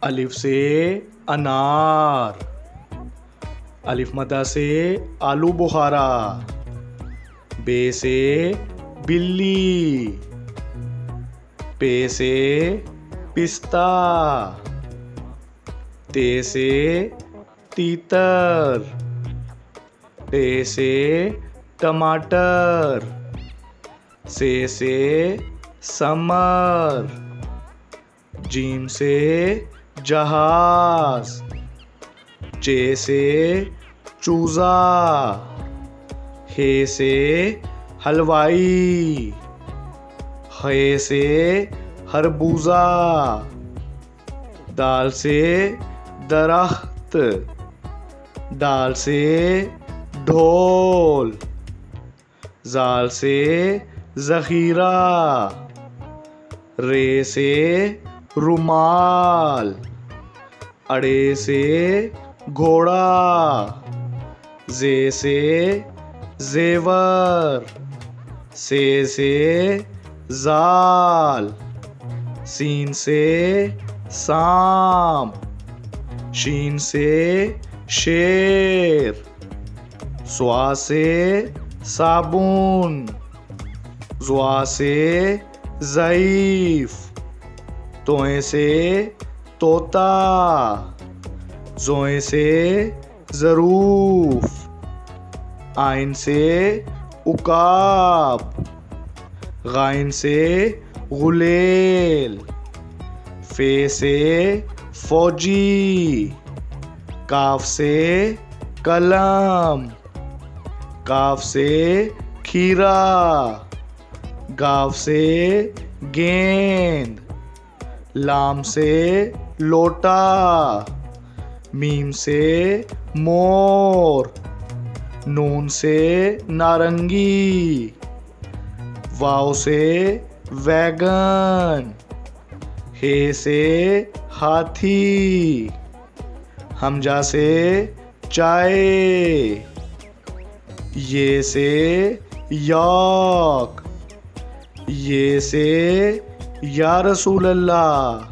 अलिफ से अनार। अलिफ मद्दा से आलू बुखारा। बे से बिल्ली। पे से पिस्ता। ते से तीतर। टे से टमाटर। से समर। जीम से जहाज। चे से चूजा। हे से हलवाई। हे से खरबूजा। दाल से दरख्त। दाल से ढोल। जाल से ज़ख़ीरा। रे से रुमाल। अड़े से घोड़ा। जे से जेवर। से जाल। सीन से सांप। शीन से शेर। स्वा से साबुन। ज़्वा से ज़ईफ़। तोए से तोता। ज़ोए से ज़रूफ़। आइन से उकाब। गाइन से गुलेल। फे से फौजी। काफ से कलम। काफ से खीरा। गाफ से गेंद। लाम से लोटा। मीम से मोर। नून से नारंगी। वाव से वैगन। हे से हाथी। हमजा से चाय। ये से यॉक। ये से या रसूल अल्लाह।